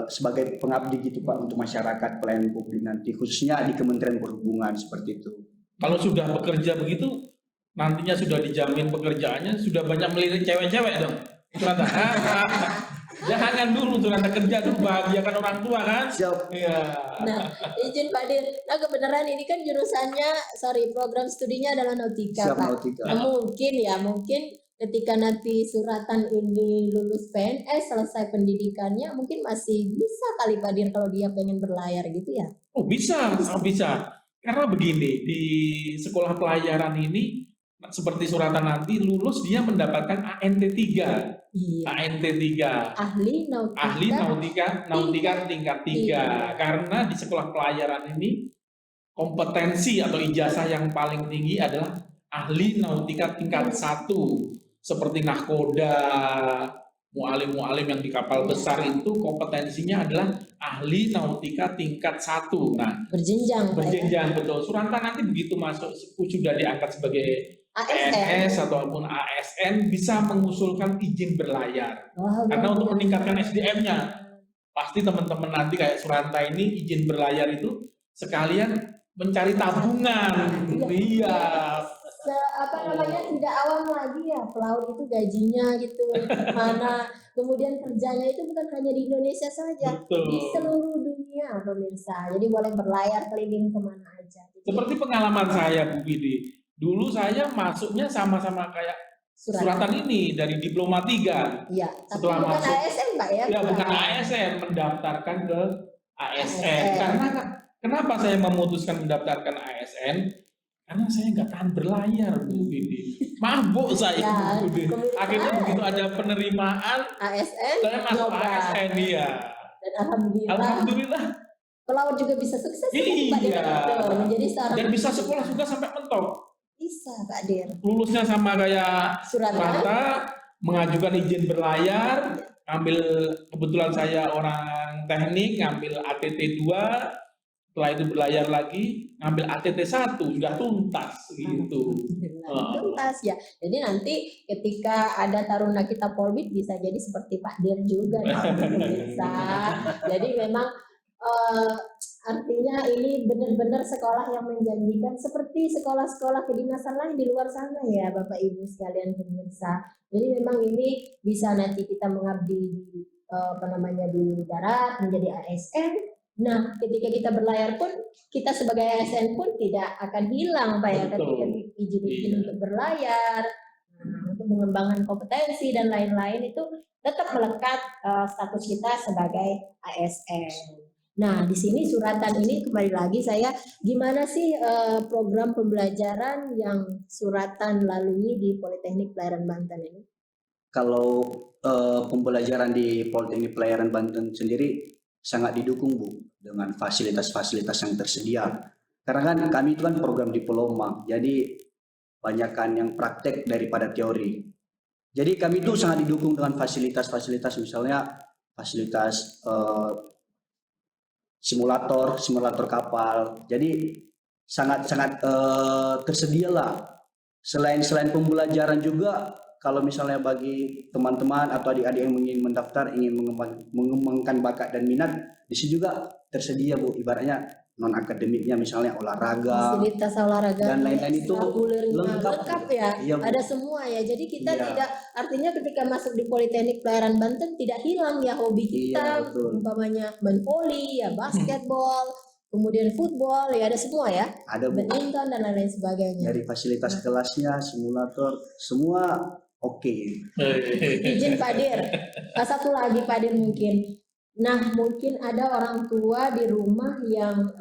sebagai pengabdi gitu, Pak, untuk masyarakat pelayanan publik nanti, khususnya di Kementerian Perhubungan seperti itu. Kalau sudah bekerja begitu, nantinya sudah dijamin pekerjaannya, sudah banyak melirik cewek-cewek dong. Surata, jangan dulu Surata, kerja dulu, bahagiakan orang tua kan. Siap. Iya. Nah, izin Pak Dir. Nah, kebenaran ini kan program studinya adalah nautika, Siap, Pak. nautika. Nah, mungkin ketika nanti suratan ini lulus PNS, selesai pendidikannya, mungkin masih bisa kali Pak Dir kalau dia pengen berlayar gitu ya. Oh bisa. Karena begini, di sekolah pelayaran ini seperti Surata nanti lulus dia mendapatkan ANT 3. Iya. ANT 3. Ahli nautika tingkat 3. Karena di sekolah pelayaran ini kompetensi atau ijazah yang paling tinggi adalah ahli nautika tingkat 1. Seperti nahkoda, mualim yang di kapal besar itu kompetensinya adalah ahli nautika tingkat 1. Nah, Berjenjang, Pak, ya. berjenjang betul. Suranta nanti begitu masuk sudah diangkat sebagai PNS ataupun ASN bisa mengusulkan izin berlayar. Wah, Karena untuk luar biasa. meningkatkan SDM-nya, pasti teman-teman nanti kayak Suranta ini izin berlayar itu sekalian mencari tabungan. Iya. Tidak awam lagi ya, pelaut itu gajinya gitu mana, kemudian kerjanya itu bukan hanya di Indonesia saja, Betul. di seluruh dunia pemirsa, jadi boleh berlayar keliling kemana aja. Jadi, Seperti pengalaman saya Bu Widi, dulu saya masuknya sama-sama kayak Suratan ini dari Diploma 3. Iya, tapi Setelah bukan masuk, ASN Pak ya? Ya bukan ASN, mendaftarkan ke ASN. ASN. Karena kenapa saya memutuskan mendaftarkan ASN? karena saya nggak tahan berlayar Bu Didi. Mabuk saya Ya, Bu Didi. Akhirnya begitu ada penerimaan, ASN saya masuk nyoba. ASN ya. Dan alhamdulillah Alhamdulillah. pelaut juga bisa sukses ya, Pak Dir. Iya. Tuh, menjadi seorang Dan bisa sekolah juga sampai mentok. bisa Pak Dir. Lulusnya sama kayak Surata Rata, mengajukan izin berlayar, ambil kebetulan saya orang teknik, ngambil ATT 2, setelah itu berlayar lagi, ngambil ATT 1, sudah tuntas gitu. tuntas ya. Jadi nanti ketika ada taruna kita Polbit bisa jadi seperti Pak Dir juga ya, pemirsa. Jadi memang artinya ini benar-benar sekolah yang menjanjikan seperti sekolah-sekolah kedinasan lain di luar sana ya Bapak Ibu sekalian pemirsa. Jadi memang ini bisa nanti kita mengabdi di di darat menjadi ASN. Nah, ketika kita berlayar pun kita sebagai ASN pun tidak akan hilang Pak ya ketika izin untuk berlayar. Nah, untuk mengembangkan kompetensi dan lain-lain itu tetap melekat status kita sebagai ASN. Nah, di sini suratan ini kembali lagi saya gimana sih program pembelajaran yang suratan lalui di Politeknik Pelayaran Banten ini? Kalau pembelajaran di Politeknik Pelayaran Banten sendiri sangat didukung Bu dengan fasilitas-fasilitas yang tersedia. Karena kan kami itu kan program diploma, jadi banyakkan yang praktek daripada teori. Jadi kami itu sangat didukung dengan fasilitas-fasilitas, misalnya fasilitas simulator kapal. Jadi sangat-sangat tersedia lah. Selain pembelajaran juga, kalau misalnya bagi teman-teman atau adik-adik yang ingin mendaftar, ingin mengembangkan bakat dan minat, di sini juga tersedia Bu. Ibaratnya non akademiknya misalnya olahraga, fasilitas olahraga dan lain-lain itu lengkap ya. Iya, Bu. Ada semua ya. Jadi kita Iya. tidak, artinya ketika masuk di Politeknik Pelayaran Banten tidak hilang ya hobi kita, Iya, betul. umpamanya main voli ya, basketball, kemudian football ya, ada semua ya, Ada Bu. badminton dan lain-lain sebagainya. Dari fasilitas kelasnya, simulator, semua oke. Izin Pak Dir, satu lagi Pak Dir mungkin. Nah, mungkin ada orang tua di rumah yang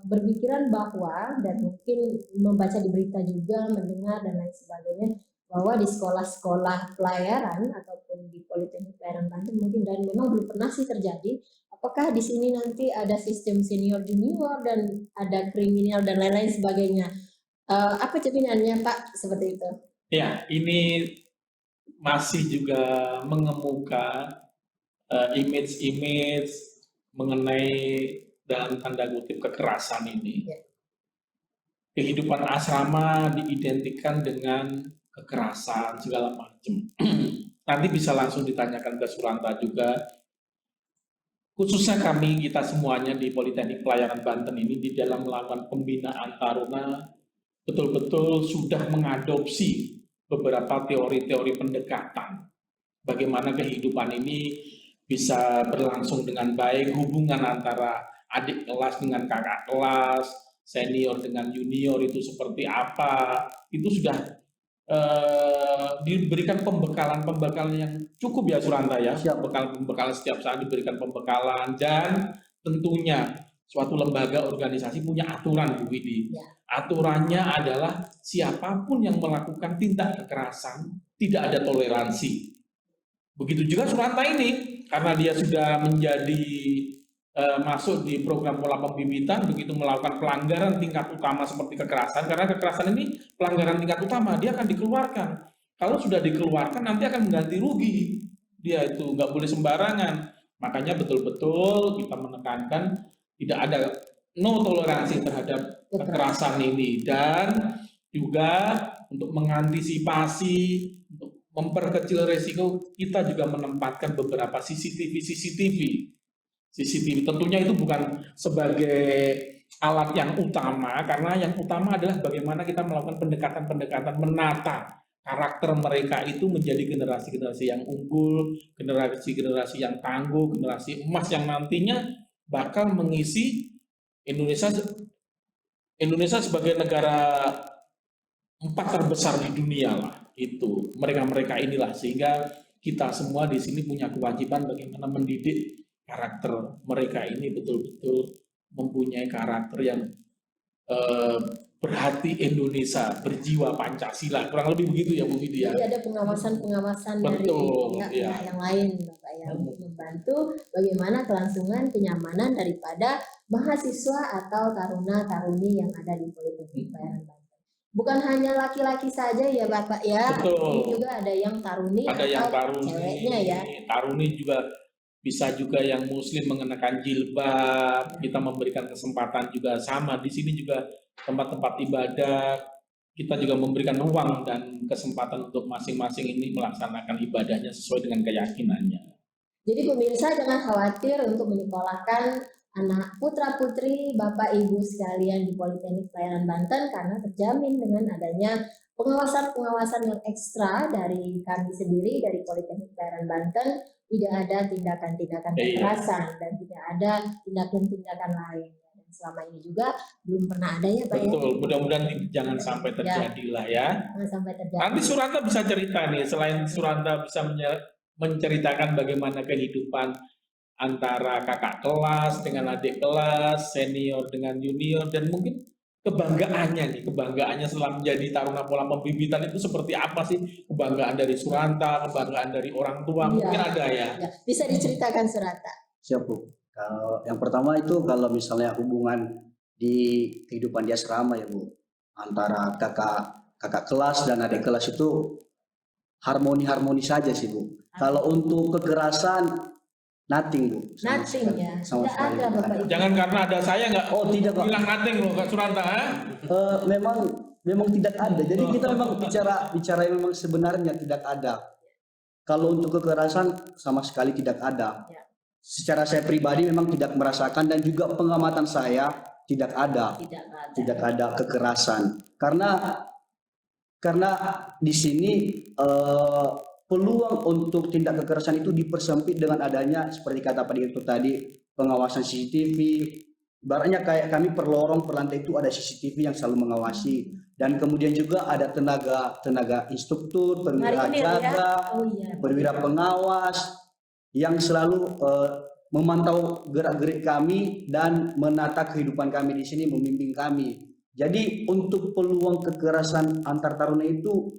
berpikiran bahwa, dan mungkin membaca di berita juga, mendengar dan lain sebagainya, bahwa di sekolah-sekolah pelayaran ataupun di Politeknik Pelayaran Banten mungkin, dan memang belum pernah sih terjadi, apakah di sini nanti ada sistem senior junior dan ada kriminal dan lain-lain sebagainya. Apa jaminannya Pak seperti itu? Ya, ini masih juga mengemuka image-image mengenai dalam tanda kutip kekerasan ini. Ya. Kehidupan asrama diidentikan dengan kekerasan segala macam. Nanti bisa langsung ditanyakan ke Suranta juga. Khususnya kita semuanya di Politeknik Pelayaran Banten ini di dalam melakukan pembinaan taruna betul-betul sudah mengadopsi beberapa teori-teori pendekatan. Bagaimana kehidupan ini bisa berlangsung dengan baik, hubungan antara adik kelas dengan kakak kelas, senior dengan junior itu seperti apa, itu sudah diberikan pembekalan yang cukup ya Suranta ya. Pembekalan setiap saat diberikan pembekalan, dan tentunya suatu lembaga organisasi punya aturan Bu Widi. Ya. Aturannya adalah siapapun yang melakukan tindak kekerasan tidak ada toleransi. Begitu juga Suranta ini, karena dia sudah menjadi masuk di program pola pembibitan, begitu melakukan pelanggaran tingkat utama seperti kekerasan, karena kekerasan ini pelanggaran tingkat utama, dia akan dikeluarkan. Kalau sudah dikeluarkan nanti akan mengganti rugi, dia itu nggak boleh sembarangan. Makanya betul-betul kita menekankan tidak ada no toleransi terhadap kekerasan ini, dan juga untuk mengantisipasi, untuk memperkecil resiko, kita juga menempatkan beberapa CCTV. Tentunya itu bukan sebagai alat yang utama, karena yang utama adalah bagaimana kita melakukan pendekatan-pendekatan menata karakter mereka itu menjadi generasi-generasi yang unggul, generasi-generasi yang tangguh, generasi emas yang nantinya bakal mengisi Indonesia sebagai negara 4 terbesar di dunia lah. Itu mereka inilah, sehingga kita semua di sini punya kewajiban bagaimana mendidik karakter mereka ini betul-betul mempunyai karakter yang eh, berhati Indonesia, berjiwa Pancasila, kurang lebih begitu ya Bu Widi ya. Jadi ada pengawasan-pengawasan dari Betul, pihak-pihak ya. yang lain, Bapak ya, untuk membantu bagaimana kelangsungan kenyamanan daripada mahasiswa atau taruna-taruni yang ada di Politeknik Pelayaran Banten. Bukan hanya laki-laki saja ya Bapak ya, Betul. ini juga ada yang taruni Ada yang atau taruni, ceweknya ya. taruni juga bisa juga yang muslim mengenakan jilbab, kita memberikan kesempatan juga sama. Di sini juga tempat-tempat ibadah, kita juga memberikan ruang dan kesempatan untuk masing-masing ini melaksanakan ibadahnya sesuai dengan keyakinannya. Jadi pemirsa jangan khawatir untuk menyekolahkan anak putra-putri Bapak Ibu sekalian di Politeknik Pelayaran Banten karena terjamin dengan adanya pengawasan-pengawasan yang ekstra dari kami sendiri dari Politeknik Pelayaran Banten. Tidak ada tindakan-tindakan Iya. kekerasan dan tidak ada tindakan-tindakan lain. Dan selama ini juga belum pernah ada ya Pak ya. Betul, mudah-mudahan jangan sampai terjadi lah ya. Jangan sampai terjadi. Nanti Suranta bisa cerita nih, selain Suranta bisa menceritakan bagaimana kehidupan antara kakak kelas dengan adik kelas, senior dengan junior, dan mungkin kebanggaannya setelah menjadi taruna pola pembibitan itu seperti apa sih? Kebanggaan dari Suranta, kebanggaan dari orang tua, Iya. mungkin ada ya? Ya, bisa diceritakan Surata. Siap Bu. Kalau yang pertama itu kalau misalnya hubungan di kehidupan di asrama ya Bu, antara kakak kelas dan adik kelas itu harmoni saja sih Bu. Kalau untuk kekerasan nothing Bu. Sama Nothing sekali. ya. Sama Tidak sekali ada nggak Bapak Ibu. Jangan karena ada saya nggak Oh tidak Pak. bilang nothing loh Kak Suranta. Memang tidak ada. Jadi kita memang bicara yang memang sebenarnya tidak ada. Kalau untuk kekerasan sama sekali tidak ada. Ya. Secara saya pribadi memang tidak merasakan dan juga pengamatan saya tidak ada. Tidak ada kekerasan. Karena di sini peluang untuk tindak kekerasan itu dipersempit dengan adanya seperti kata Pak Direktur tadi, pengawasan CCTV. Ibaratnya kayak kami per lorong per lantai itu ada CCTV yang selalu mengawasi, dan kemudian juga ada tenaga instruktur, perwira Marinir, jaga, Oh iya. perwira pengawas yang selalu memantau gerak-gerik kami dan menata kehidupan kami di sini, membimbing kami. Jadi untuk peluang kekerasan antar taruna itu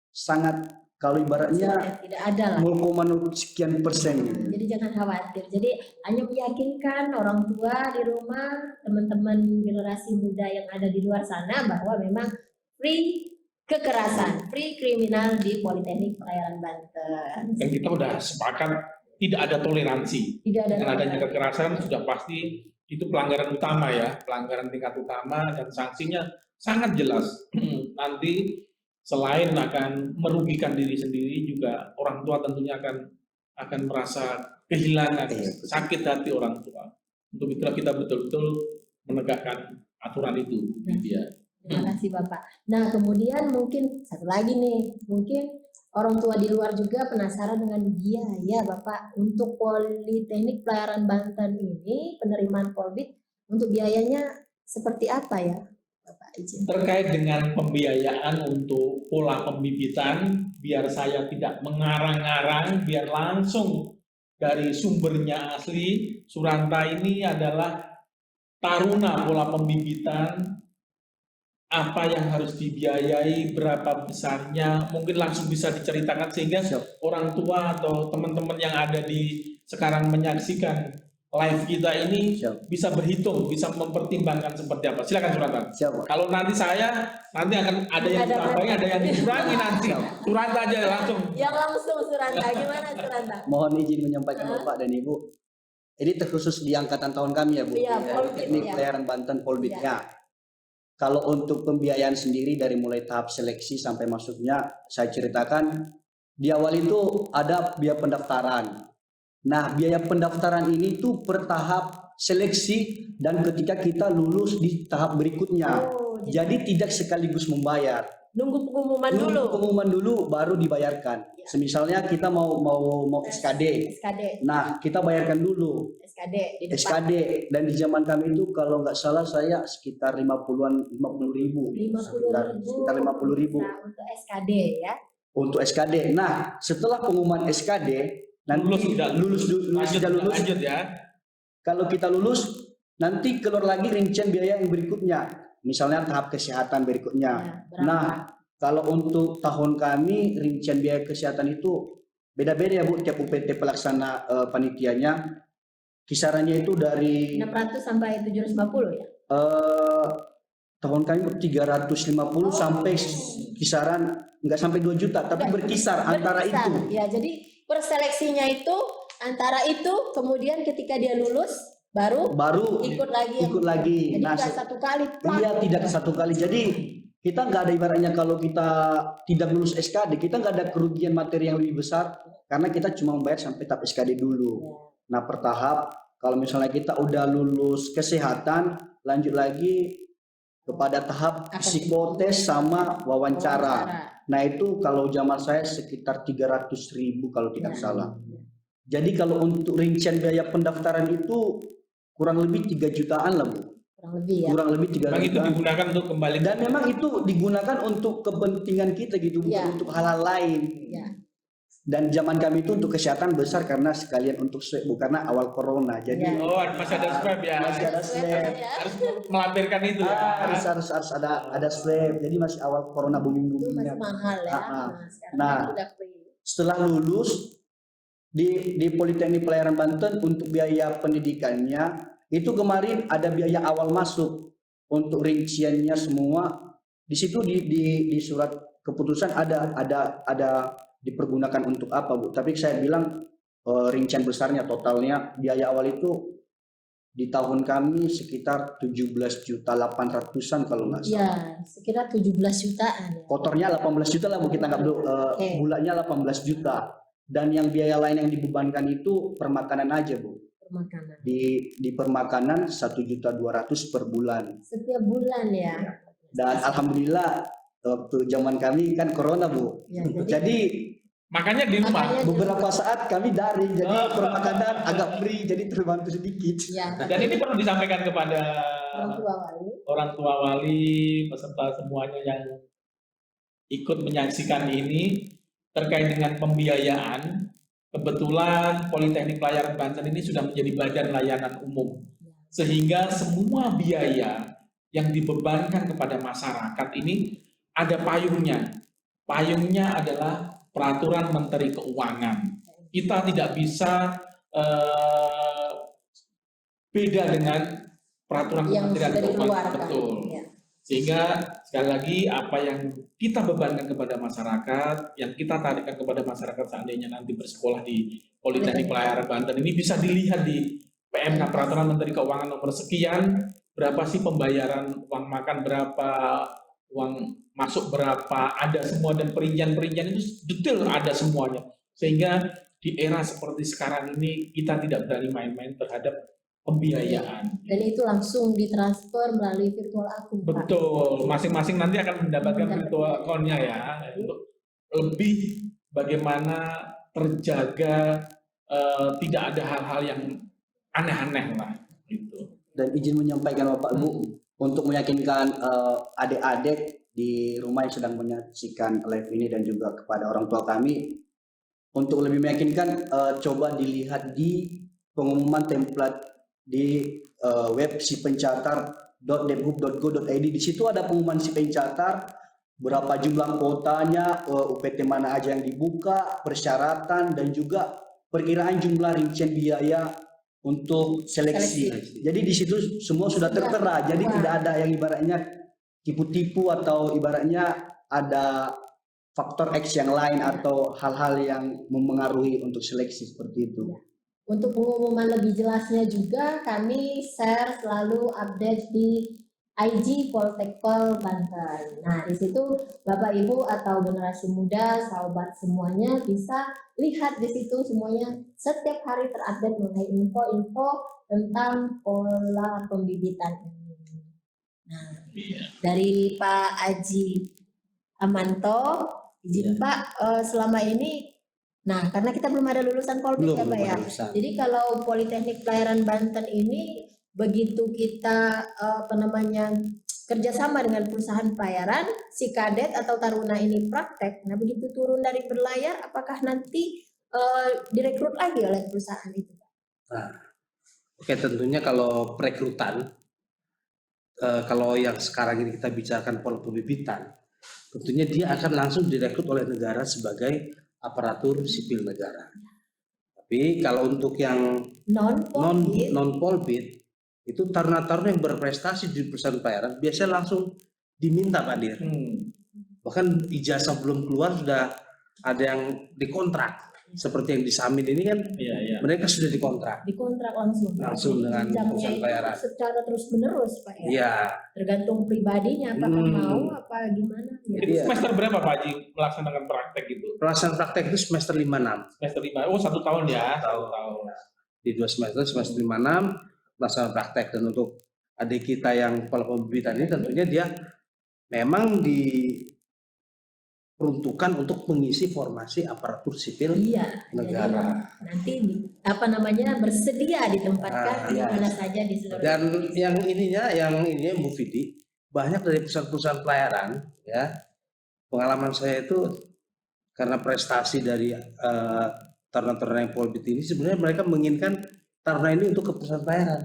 sangat, kalau ibaratnya Tidak ada lah. 0,0 sekian persen. Jadi jangan khawatir. Jadi hanya meyakinkan orang tua di rumah, teman-teman generasi muda yang ada di luar sana bahwa memang free kekerasan, free kriminal di Politeknik Pelayaran Banten. Dan kita udah sepakat tidak ada toleransi. Tidak ada. Dengan adanya kekerasan sudah pasti itu pelanggaran utama ya, pelanggaran tingkat utama, dan sanksinya sangat jelas. Nanti selain akan merugikan diri sendiri, juga orang tua tentunya akan merasa kehilangan, sakit hati orang tua. Untuk itulah kita betul-betul menegakkan aturan itu. Ya. Terima kasih Bapak. Nah kemudian mungkin satu lagi nih, mungkin orang tua di luar juga penasaran dengan biaya Bapak untuk Politeknik Pelayaran Banten ini, penerimaan Polbid untuk biayanya seperti apa ya Bapak izin? Terkait dengan pembiayaan untuk pola pembibitan, biar saya tidak mengarang-arang, biar langsung dari sumbernya asli. Suranta ini adalah taruna pola pembibitan. Apa yang harus dibiayai, berapa besarnya, mungkin langsung bisa diceritakan sehingga orang tua atau teman-teman yang ada di sekarang menyaksikan live kita ini bisa berhitung, bisa mempertimbangkan seperti apa. Silakan Suranta. Kalau nanti akan ada yang ditambahin, ada yang dikurangi nanti. Suranta aja langsung. Yang langsung Suranta, gimana Suranta? Mohon izin menyampaikan Bapak dan Ibu. Ini terkhusus di angkatan tahun kami ya Bu. Iya, Politeknik Pelayaran Banten Polbid ya. Kalau untuk pembiayaan sendiri dari mulai tahap seleksi sampai masuknya, saya ceritakan di awal itu ada biaya pendaftaran. Nah, biaya pendaftaran ini tuh per tahap seleksi dan ketika kita lulus di tahap berikutnya. Jadi tidak sekaligus membayar. Nunggu pengumuman Nunggu pengumuman dulu baru dibayarkan. Ya. Semisalnya kita mau SKD. Nah, kita bayarkan dulu. SKD di depan. SKD, dan di zaman kami itu kalau nggak salah saya sekitar 50 ribu. 50.000. Sekitar 50 ribu. Nah, untuk SKD ya. Untuk SKD. Nah, setelah pengumuman SKD, nanti lulus Lanjut ya. Kalau kita lulus, nanti keluar lagi rincian biaya yang berikutnya. misalnya tahap kesehatan berikutnya. Ya, berapa? Nah, kalau untuk tahun kami rincian biaya kesehatan itu beda-beda ya Bu, tiap UPT pelaksana panitianya. Kisarannya itu dari 600 sampai 750 ya? tahun kami 350 sampai kisaran nggak sampai 2 juta, tapi berkisar antara Berkisar. itu. Ya, jadi perseleksinya itu antara itu, kemudian ketika dia lulus baru ikut lagi. ikut lagi. Jadi Nah, nggak satu kali. plak. iya, tidak satu kali. Jadi kita nggak ada ibaratnya kalau kita tidak lulus SKD, kita nggak ada kerugian materi yang lebih besar karena kita cuma membayar sampai tahap SKD dulu. Ya. Nah, per tahap kalau misalnya kita udah lulus kesehatan, lanjut lagi kepada tahap psikotes sama wawancara. Nah, itu kalau zaman saya sekitar 300.000 kalau tidak salah. Jadi kalau untuk rincian biaya pendaftaran itu kurang lebih 3 jutaan lah Bu. Kurang lebih ya. Kurang lebih 3 Memang itu jutaan. digunakan untuk kembali Dan memang itu digunakan untuk kepentingan kita gitu, bukan Ya. untuk hal-hal lain. Ya. Dan zaman kami itu untuk kesehatan besar karena sekalian untuk swab Bu, karena awal corona. Jadi Ya. Oh, masih ada swab ya. masih ada swab. Harus melampirkan itu ya. Harus ada swab. Jadi masih awal corona Itu booming-boomingnya. masih mahal ya. Ah, Sekarang nah. kan udah free. Setelah lulus di Politeknik Pelayaran Banten untuk biaya pendidikannya itu kemarin ada biaya awal masuk untuk rinciannya semua di situ di surat keputusan ada dipergunakan untuk apa Bu, tapi saya bilang rincian besarnya totalnya biaya awal itu di tahun kami sekitar 17.800.000-an kalau nggak salah. Ya, sekitar 17 jutaan ya. Kotornya 18 juta lah Bu, kita nggak Oke. bulannya 18 juta. Dan yang biaya lain yang dibebankan itu permakanan aja Bu. Permakanan. Di permakanan 1.200.000 per bulan. Setiap bulan ya. Dan alhamdulillah waktu zaman kami kan corona Bu. Ya, Jadi Makanya di rumah. Makanya- beberapa saat kami daring, jadi permakanan agak free, jadi terbantu sedikit. ya, Dan ini perlu disampaikan kepada orang tua wali. peserta semuanya yang ikut menyaksikan ini terkait dengan pembiayaan. Kebetulan Politeknik Pelayaran Banten ini sudah menjadi badan layanan umum, sehingga semua biaya yang dibebankan kepada masyarakat ini ada payungnya. Payungnya adalah Peraturan Menteri Keuangan. Kita tidak bisa beda dengan peraturan Yang Kementerian sudah Keuangan. dikeluarkan. Betul. Ya. Sehingga sekali lagi apa yang kita bebankan kepada masyarakat, yang kita tarikan kepada masyarakat seandainya nanti bersekolah di Politeknik Pelayaran Banten ini bisa dilihat di PMK Peraturan Menteri Keuangan nomor sekian, berapa sih pembayaran uang makan, berapa uang masuk, berapa, ada semua, dan perincian-perincian itu detail ada semuanya. Sehingga di era seperti sekarang ini kita tidak berani main-main terhadap pembiayaan. Dan itu langsung ditransfer melalui virtual akun. Pak. Betul, masing-masing nanti akan mendapatkan virtual account-nya ya. Untuk lebih bagaimana terjaga tidak ada hal-hal yang aneh-aneh lah gitu. Dan izin menyampaikan Bapak Ibu untuk meyakinkan adik-adik di rumah yang sedang menyaksikan live ini dan juga kepada orang tua kami untuk lebih meyakinkan, coba dilihat di pengumuman template di web sipencatar.debhub.go.id. Di situ ada pengumuman si pencatar, berapa jumlah kuotanya, UPT mana aja yang dibuka, persyaratan, dan juga perkiraan jumlah rincian biaya untuk seleksi. Jadi di situ semua sudah tertera. Jadi tidak ada yang ibaratnya tipu-tipu atau ibaratnya ada faktor X yang lain atau hal-hal yang mempengaruhi untuk seleksi seperti itu. Untuk pengumuman lebih jelasnya juga kami share selalu update di IG Poltekpol Banten. Nah, di situ Bapak Ibu atau generasi muda, sahabat semuanya bisa lihat di situ semuanya setiap hari terupdate mengenai info-info tentang pola pembibitan ini. Nah, dari Pak Aji Amanto, izin Pak, selama ini, nah karena kita belum ada lulusan Poltek ya Pak ya. Jadi kalau Politeknik Pelayaran Banten ini begitu kita kerjasama dengan perusahaan pelayaran, si kadet atau taruna ini praktek, nah begitu turun dari berlayar, apakah nanti direkrut lagi oleh perusahaan itu? Nah, oke, tentunya kalau perekrutan kalau yang sekarang ini kita bicarakan pola pembibitan, tentunya dia akan langsung direkrut oleh negara sebagai aparatur sipil negara. Tapi kalau untuk yang non polbit itu taruna-taruna yang berprestasi di perusahaan pelayaran biasanya langsung diminta Pak Dir. Bahkan ijazah belum keluar sudah ada yang dikontrak. Seperti yang di Samin ini kan mereka sudah dikontrak langsung dengan perusahaan pelayaran secara terus menerus Pak ya. Iya. Tergantung pribadinya apakah mau apa gimana ya. Itu semester berapa Pak Haji melaksanakan praktek itu? Pelaksanaan praktek itu semester 5-6. Semester 5. Oh, 1 tahun ya. 1 tahun. Di 2 semester 5-6 pelaksanaan praktek. Dan untuk adik kita yang pola pembibitan ini tentunya dia memang diperuntukkan untuk mengisi formasi aparatur sipil negara. Nanti bersedia ditempatkan di mana saja di seluruh. Dan yang ininya Bu Vidi, banyak dari perusahaan-perusahaan pelayaran ya. Pengalaman saya itu karena prestasi dari taruna-taruna yang polbit ini sebenarnya mereka menginginkan taruna ini untuk ke perusahaan pelayaran.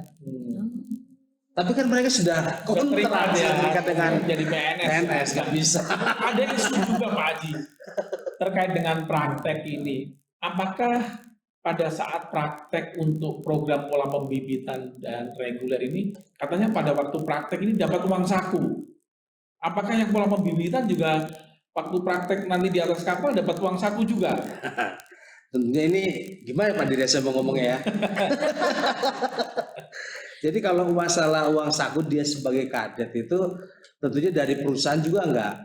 Tapi kan mereka sudah kontrak dengan jadi PNS nggak bisa. Ada isu juga Pak Haji terkait dengan praktek ini. Apakah pada saat praktek untuk program pola pembibitan dan reguler ini, katanya pada waktu praktek ini dapat uang saku. Apakah yang pola pembibitan juga waktu praktek nanti di atas kapal dapat uang saku juga? Tentunya ini gimana Pak Dirya saya mau ngomongnya ya. Jadi kalau masalah uang saku dia sebagai kadet itu tentunya dari perusahaan juga enggak.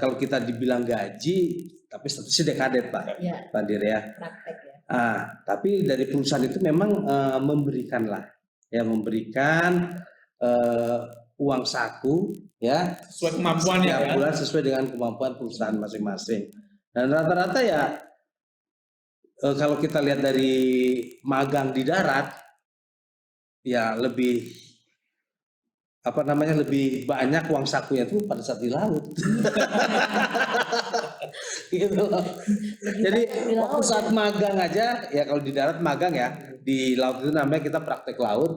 Kalau kita dibilang gaji, tapi statusnya dia kadet Pak, Pak Dirya. Praktek ya. Tapi dari perusahaan itu memang memberikan uang saku ya sesuai kemampuan ya. Bulan sesuai dengan kemampuan perusahaan masing-masing. Dan rata-rata ya kalau kita lihat dari magang di darat ya lebih lebih banyak uang sakunya itu pada saat di laut. Gitu. Jadi waktu saat magang aja ya kalau di darat magang ya di laut itu namanya kita praktek laut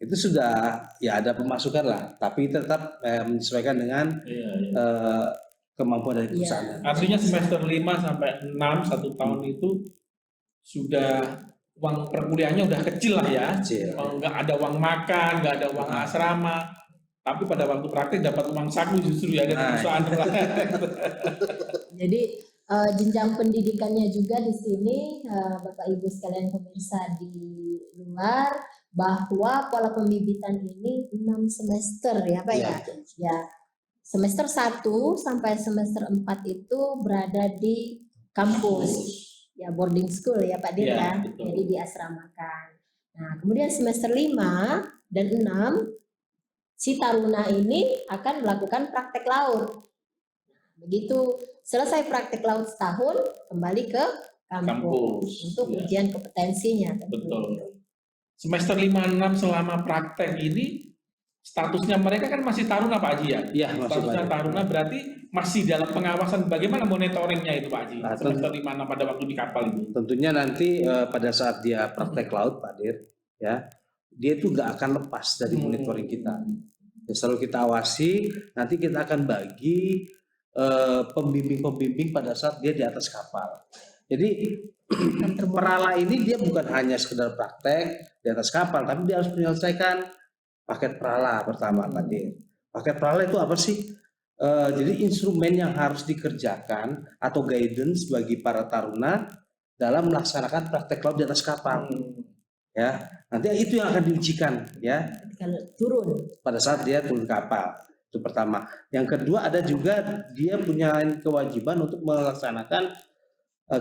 itu sudah ya ada pemasukan lah tapi tetap menyesuaikan dengan kemampuan dari perusahaan. Artinya semester 5 sampai 6 1 tahun itu sudah uang perkuliahannya udah kecil lah ya. Nggak ada uang makan, nggak ada uang asrama. Tapi pada waktu praktek dapat uang saku justru ya dari perusahaan. Jadi jenjang pendidikannya juga di sini Bapak Ibu sekalian pemirsa di luar bahwa pola pembibitan ini 6 semester ya Pak ya. Ya. Semester 1 sampai semester 4 itu berada di kampus. Ya boarding school ya Pak Dir ya. Jadi diasramakan. Nah, kemudian semester 5 dan 6 si taruna ini akan melakukan praktek laut. Begitu selesai praktek laut setahun, kembali ke kampus untuk ujian kompetensinya. Betul. Semester 5-6 selama praktek ini, statusnya mereka kan masih taruna Pak Haji ya? Iya, statusnya taruna berarti masih dalam pengawasan. Bagaimana monitoringnya itu Pak Haji? Semester 5-6 pada waktu di kapal itu? Tentunya nanti pada saat dia praktek laut Pak Dir, ya, dia itu nggak akan lepas dari monitoring kita. Ya, selalu kita awasi, nanti kita akan bagi pembimbing-pembimbing pada saat dia di atas kapal. Jadi perala ini dia bukan hanya sekedar praktek di atas kapal, tapi dia harus menyelesaikan paket perala pertama tadi. Paket perala itu apa sih? Jadi instrumen yang harus dikerjakan atau guidance bagi para taruna dalam melaksanakan praktek laut di atas kapal. Ya, nanti itu yang akan diujikan ya. Kalau turun pada saat dia turun kapal. Itu pertama. Yang kedua ada juga dia punya kewajiban untuk melaksanakan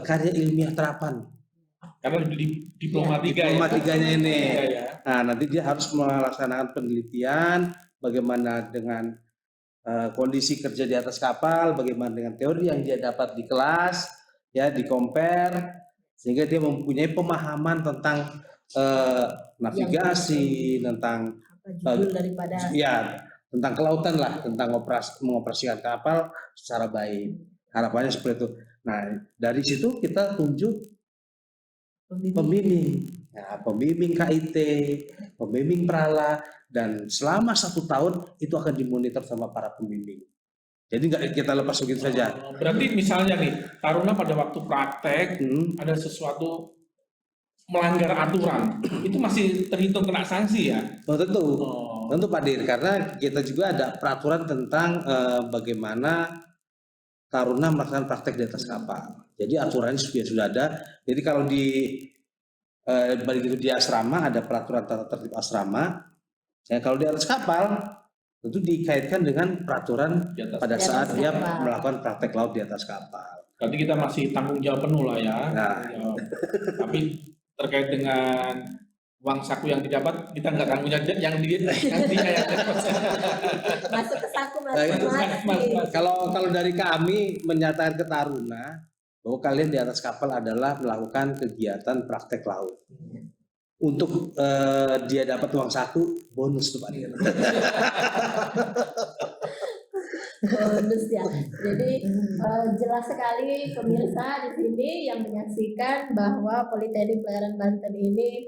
karya ilmiah terapan. Karena di diploma 3 Diploma-3-nya ini. Nah, nanti dia harus melaksanakan penelitian bagaimana dengan kondisi kerja di atas kapal, bagaimana dengan teori yang dia dapat di kelas, ya di compare sehingga dia mempunyai pemahaman tentang navigasi, tentang judul daripada tentang kelautan lah, tentang mengoperasikan kapal secara baik. Harapannya seperti itu. Nah, dari situ kita tunjuk pembimbing. ya, pembimbing KIT, pembimbing Prala, dan selama 1 tahun itu akan dimonitor sama para pembimbing. Jadi nggak kita lepas begitu saja. Berarti misalnya nih, Taruna pada waktu praktek ada sesuatu melanggar aturan, itu masih terhitung kena sanksi ya? Oh, tentu. Oh. Tentu Pak Dir, karena kita juga ada peraturan tentang bagaimana Taruna melakukan praktek di atas kapal. Jadi aturannya sudah ada. Jadi kalau balik itu di asrama ada peraturan tata tertib asrama. Ya, kalau di atas kapal tentu dikaitkan dengan peraturan Di atas. pada Di atas saat dia kapal. melakukan praktek laut di atas kapal. Berarti kita masih tanggung jawab penuh lah ya. Nah. Ya. Tapi terkait dengan uang saku yang didapat, kita nggak tanggung jawab yang dia yang Masuk ke saku Nah, itu masing-masing. Kalau dari kami menyatakan ke Taruna bahwa kalian di atas kapal adalah melakukan kegiatan praktek laut. Untuk dia dapat uang saku, bonus tuh Pak Dir. Bonus ya. Jadi jelas sekali pemirsa di sini yang menyaksikan bahwa Politeknik Pelayaran Banten ini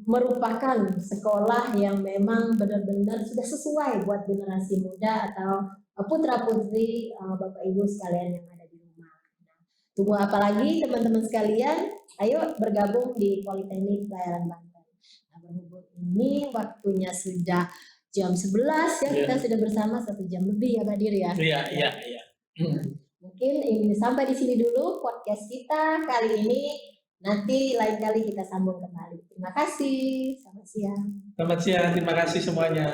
merupakan sekolah yang memang benar-benar sudah sesuai buat generasi muda atau putra-putri Bapak Ibu sekalian yang ada di rumah. Nah, tunggu apa lagi teman-teman sekalian? Ayo bergabung di Politeknik Pelayaran Banten. Nah, berhubung ini waktunya sudah jam 11 ya, kita sudah bersama 1 jam lebih ya Pak Dir ya. Iya. Mungkin ini sampai di sini dulu podcast kita kali ini. Nanti lain kali kita sambung kembali. Terima kasih. Selamat siang. Selamat siang, terima kasih semuanya.